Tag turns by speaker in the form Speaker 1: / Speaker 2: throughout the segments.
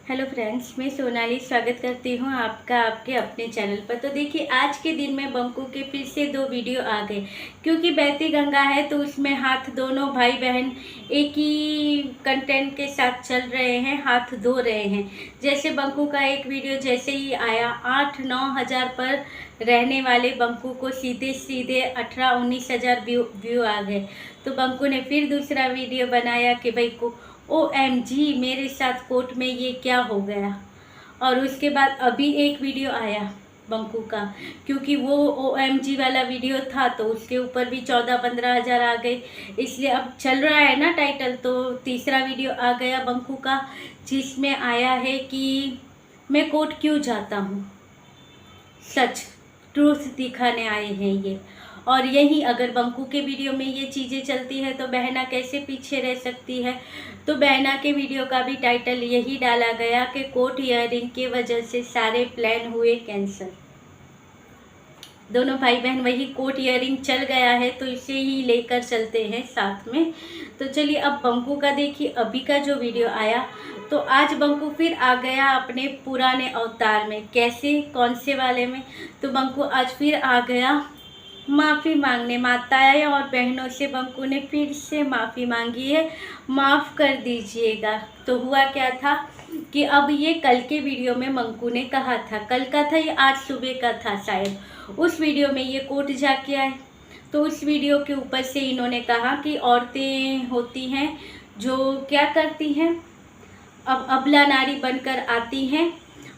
Speaker 1: Hello friends, मैं सोनाली स्वागत करती हूँ आपका आपके अपने चैनल पर। तो देखिए, आज के दिन में बंकू के फिर से 2 वीडियो आ गए, क्योंकि बहती गंगा है तो उसमें हाथ दोनों भाई बहन एक ही कंटेंट के साथ चल रहे हैं, हाथ धो रहे हैं। जैसे बंकू का एक वीडियो जैसे ही आया, 8-9 हज़ार पर रहने वाले बंकू को सीधे सीधे 18-19 हज़ार व्यू आ गए। तो बंकू ने फिर दूसरा वीडियो बनाया कि भाई को OMG मेरे साथ कोर्ट में ये क्या हो गया। और उसके बाद अभी एक वीडियो आया बंकू का, क्योंकि वो OMG वाला वीडियो था तो उसके ऊपर भी 14-15 हज़ार आ गए। इसलिए अब चल रहा है ना टाइटल, तो तीसरा वीडियो आ गया बंकू का, जिसमें आया है कि मैं कोर्ट क्यों जाता हूँ, सच ट्रूथ दिखाने आए हैं ये। और यही अगर बंकू के वीडियो में ये चीज़ें चलती है तो बहना कैसे पीछे रह सकती है। तो बहना के वीडियो का भी टाइटल यही डाला गया कि कोर्ट हियरिंग के वजह से सारे प्लान हुए कैंसिल। दोनों भाई बहन वही कोर्ट हियरिंग चल गया है तो इसे ही लेकर चलते हैं साथ में। तो चलिए अब बंकू का देखिए अभी का जो वीडियो आया। तो आज बंकू फिर आ गया अपने पुराने अवतार में। कैसे, कौन से वाले में? तो बंकू आज फिर आ गया माफ़ी मांगने। माताएं और बहनों से बंकू ने फिर से माफ़ी मांगी है, माफ़ कर दीजिएगा। तो हुआ क्या था कि अब ये कल के वीडियो में बंकू ने कहा था, कल का था ये आज सुबह का था शायद, उस वीडियो में ये कोर्ट जाके आए। तो उस वीडियो के ऊपर से इन्होंने कहा कि औरतें होती हैं जो क्या करती हैं, अब अबला नारी बनकर आती हैं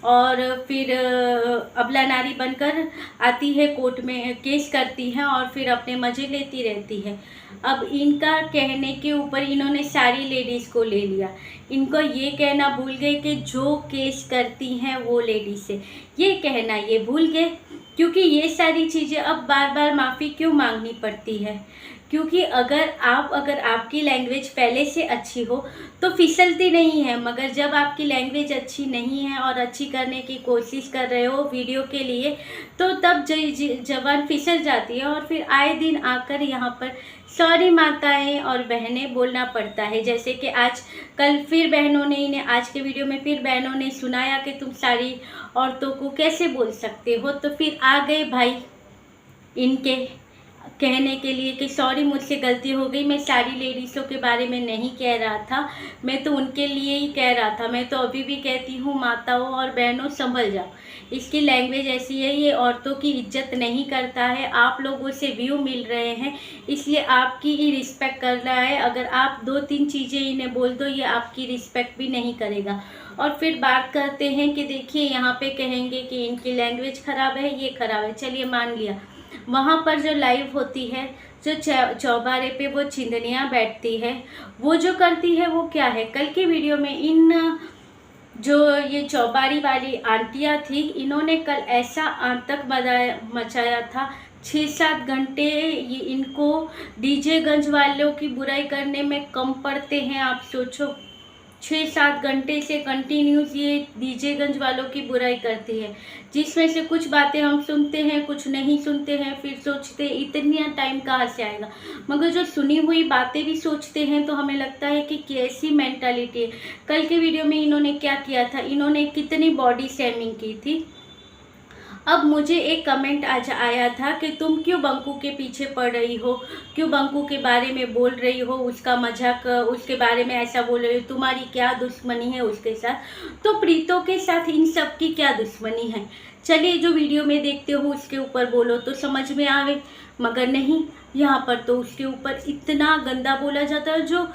Speaker 1: और फिर अबला नारी बनकर आती है, कोर्ट में केस करती हैं और फिर अपने मज़े लेती रहती है। अब इनका कहने के ऊपर इन्होंने सारी लेडीज़ को ले लिया। इनको ये कहना भूल गए कि जो केस करती हैं वो लेडीज़ है, ये कहना ये भूल गए। क्योंकि ये सारी चीज़ें अब बार बार माफ़ी क्यों मांगनी पड़ती है? क्योंकि अगर आपकी लैंग्वेज पहले से अच्छी हो तो फिसलती नहीं है, मगर जब आपकी लैंग्वेज अच्छी नहीं है और अच्छी करने की कोशिश कर रहे हो वीडियो के लिए, तो तब जबान फिसल जाती है और फिर आए दिन आकर यहाँ पर सॉरी माताएं और बहनें बोलना पड़ता है। जैसे कि आज कल फिर बहनों ने इन्हें आज के वीडियो में फिर बहनों ने सुनाया कि तुम सारी औरतों को कैसे बोल सकते हो। तो फिर आ गए भाई इनके कहने के लिए कि सॉरी मुझसे गलती हो गई, मैं सारी लेडीज़ों के बारे में नहीं कह रहा था, मैं तो उनके लिए ही कह रहा था। मैं तो अभी भी कहती हूँ माताओं और बहनों संभल जाओ, इसकी लैंग्वेज ऐसी है, ये औरतों की इज्जत नहीं करता है। आप लोगों से व्यू मिल रहे हैं इसलिए आपकी ही रिस्पेक्ट कर रहा है। अगर आप 2-3 चीज़ें इन्हें बोल दो ये आपकी रिस्पेक्ट भी नहीं करेगा। और फिर बात करते हैं कि देखिए यहाँ पे कहेंगे कि इनकी लैंग्वेज ख़राब है, ये ख़राब है, चलिए मान लिया। वहाँ पर जो लाइव होती है, जो चौबारे पे वो चिंदनियाँ बैठती है, वो जो करती है वो क्या है, कल की वीडियो में इन जो ये चौबारी वाली आंटियाँ थी, इन्होंने कल ऐसा आतंक मचाया था। 6-7 घंटे ये इनको डीजेगंज वालों की बुराई करने में कम पड़ते हैं। आप सोचो, 6-7 घंटे से कंटिन्यूस ये डीजेगंज वालों की बुराई करती है, जिसमें से कुछ बातें हम सुनते हैं, कुछ नहीं सुनते हैं, फिर सोचते हैं इतना टाइम कहाँ से आएगा। मगर जो सुनी हुई बातें भी सोचते हैं तो हमें लगता है कि कैसी मेंटालिटी है। कल के वीडियो में इन्होंने क्या किया था, इन्होंने कितनी बॉडी शेमिंग की थी। अब मुझे एक कमेंट आज आया था कि तुम क्यों बंकू के पीछे पड़ रही हो, क्यों बंकू के बारे में बोल रही हो, उसका मजाक, उसके बारे में ऐसा बोल रही हो, तुम्हारी क्या दुश्मनी है उसके साथ। तो प्रीतों के साथ इन सब की क्या दुश्मनी है? चलिए जो वीडियो में देखते हो उसके ऊपर बोलो तो समझ में आवे, मगर नहीं, यहाँ पर तो उसके ऊपर इतना गंदा बोला जाता है। जो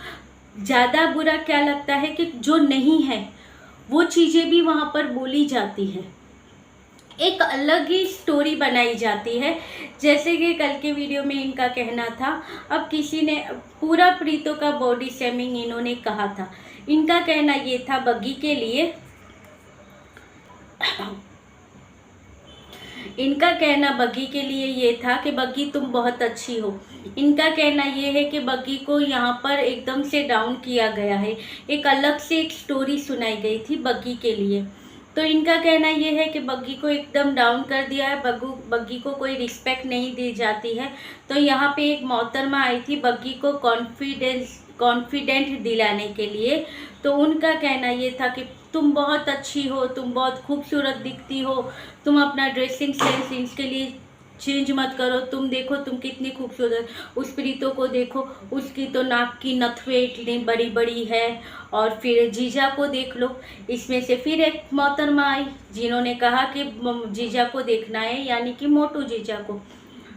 Speaker 1: ज़्यादा बुरा क्या लगता है कि जो नहीं है वो चीज़ें भी वहाँ पर बोली जाती हैं, एक अलग ही स्टोरी बनाई जाती है। जैसे कि कल के वीडियो में इनका कहना था, अब किसी ने पूरा प्रीतों का बॉडी शेमिंग इन्होंने कहा था। इनका कहना ये था बग्गी के लिए, इनका कहना बग्गी के लिए ये था कि बग्गी तुम बहुत अच्छी हो। इनका कहना ये है कि बग्गी को यहाँ पर एकदम से डाउन किया गया है, एक अलग से एक स्टोरी सुनाई गई थी बग्गी के लिए। तो इनका कहना ये है कि बग्गी को एकदम डाउन कर दिया है, बग्गी को कोई रिस्पेक्ट नहीं दी जाती है। तो यहाँ पे एक मोहतरमा आई थी बग्गी को कॉन्फिडेंट दिलाने के लिए। तो उनका कहना ये था कि तुम बहुत अच्छी हो, तुम बहुत खूबसूरत दिखती हो, तुम अपना ड्रेसिंग सेंस इसके लिए चेंज मत करो, तुम देखो तुम कितनी खूबसूरत, उस प्रीतो को देखो, उसकी तो नाक की नथवे इतनी बड़ी बड़ी है। और फिर जीजा को देख लो, इसमें से फिर एक मोहतरमा आई जिन्होंने कहा कि जीजा को देखना है, यानी कि मोटू जीजा को,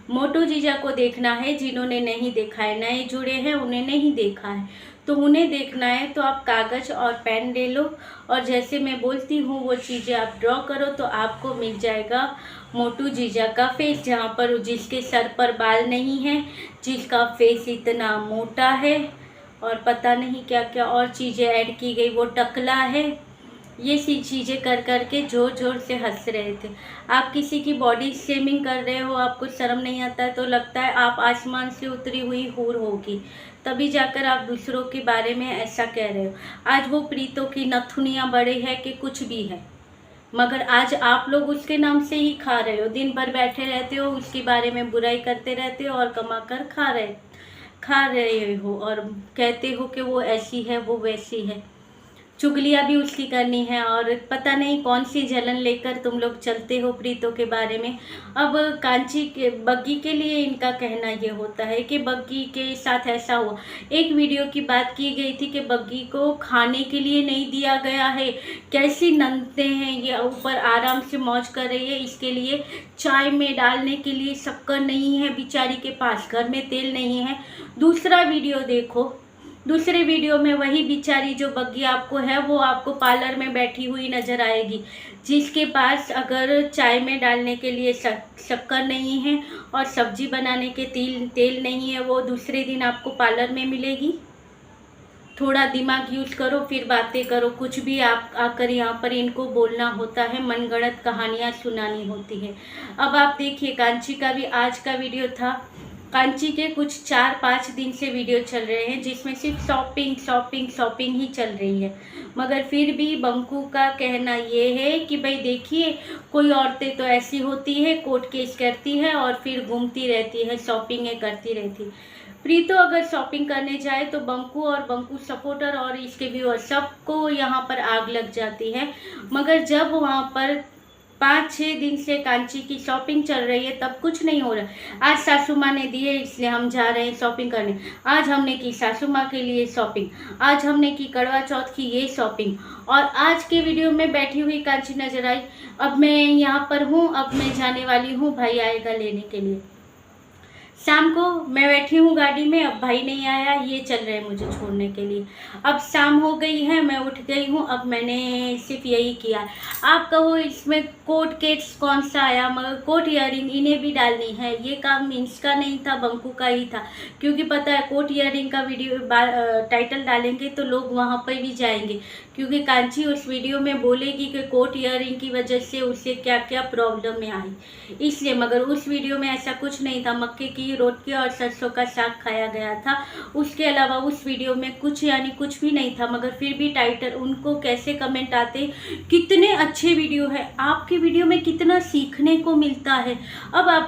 Speaker 1: मोटू जीजा को देखना है, जिन्होंने नहीं देखा है, नए जुड़े हैं उन्हें नहीं देखा है, तो उन्हें देखना है तो आप कागज़ और पेन ले लो और जैसे मैं बोलती हूँ वो चीज़ें आप ड्रॉ करो तो आपको मिल जाएगा मोटू जीजा का फेस, जहाँ पर जिसके सर पर बाल नहीं है, जिसका फेस इतना मोटा है और पता नहीं क्या क्या और चीज़ें ऐड की गई, वो टकला है। ये सी चीज़ें कर कर के ज़ोर ज़ोर से हंस रहे थे। आप किसी की बॉडी शेमिंग कर रहे हो, आपको शर्म नहीं आता है, तो लगता है आप आसमान से उतरी हुई हूर होगी, तभी जाकर आप दूसरों के बारे में ऐसा कह रहे हो। आज वो प्रीतों की नथुनियाँ बड़े हैं कि कुछ भी है, मगर आज आप लोग उसके नाम से ही खा रहे हो, दिन भर बैठे रहते हो, उसके बारे में बुराई करते रहते हो और कमा कर खा रहे हो और कहते हो कि वो ऐसी है वो वैसी है। चुगलियाँ भी उसकी करनी है और पता नहीं कौन सी जलन लेकर तुम लोग चलते हो प्रीतों के बारे में। अब कांची के बग्गी के लिए इनका कहना ये होता है कि बग्गी के साथ ऐसा हुआ, एक वीडियो की बात की गई थी कि बग्गी को खाने के लिए नहीं दिया गया है, कैसी नंदते हैं ये, ऊपर आराम से मौज कर रही है, इसके लिए चाय में डालने के लिए शक्कर नहीं है बेचारी के पास, घर में तेल नहीं है। दूसरा वीडियो देखो, दूसरे वीडियो में वही बेचारी जो बग्गी आपको है वो आपको पार्लर में बैठी हुई नज़र आएगी, जिसके पास अगर चाय में डालने के लिए शक्कर नहीं है और सब्जी बनाने के तेल नहीं है, वो दूसरे दिन आपको पार्लर में मिलेगी। थोड़ा दिमाग यूज करो फिर बातें करो, कुछ भी आप आकर यहाँ पर इनको बोलना होता है, मनगढ़ंत कहानियाँ सुनानी होती है। अब आप देखिए कांची का भी आज का वीडियो था, कांची के कुछ 4-5 दिन से वीडियो चल रहे हैं जिसमें सिर्फ शॉपिंग ही चल रही है, मगर फिर भी बंकू का कहना ये है कि भाई देखिए कोई औरतें तो ऐसी होती है, कोर्ट केस करती है और फिर घूमती रहती है, शॉपिंगें करती रहती। प्रीतो अगर शॉपिंग करने जाए तो बंकू और बंकू सपोर्टर और इसके व्यूअर सबको यहाँ पर आग लग जाती है, मगर जब वहाँ पर 5-6 दिन से कांची की शॉपिंग चल रही है तब कुछ नहीं हो रहा। आज सासू माँ ने दिए इसलिए हम जा रहे हैं शॉपिंग करने, आज हमने की सासू माँ के लिए शॉपिंग, आज हमने की करवा चौथ की ये शॉपिंग, और आज के वीडियो में बैठी हुई कांची नजर आई, अब मैं यहाँ पर हूँ, अब मैं जाने वाली हूँ, भाई आएगा लेने के लिए। शाम को मैं बैठी हूँ गाड़ी में, अब भाई नहीं आया, ये चल रहे हैं मुझे छोड़ने के लिए। अब शाम हो गई है, मैं उठ गई हूँ, अब मैंने सिर्फ यही किया। आप कहो इसमें कोट केट्स कौन सा आया, मगर कोट इयरिंग इन्हें भी डालनी है, ये काम इसका नहीं था, बंकू का ही था, क्योंकि पता है कोट इयरिंग का वीडियो टाइटल डालेंगे तो लोग वहाँ पर भी जाएंगे, क्योंकि कांची उस वीडियो में बोलेगी कि कोट इयरिंग की वजह से उसे क्या क्या प्रॉब्लम में आई, इसलिए। मगर उस वीडियो में ऐसा कुछ नहीं था, मक्के की रोटी और सरसों का साग खाया गया था, उसके अलावा उस वीडियो में कुछ यानी कुछ भी नहीं था, मगर फिर भी टाइटल, उनको कैसे कमेंट आते, कितने अच्छे वीडियो है, आपके वीडियो में कितना सीखने को मिलता है। अब आप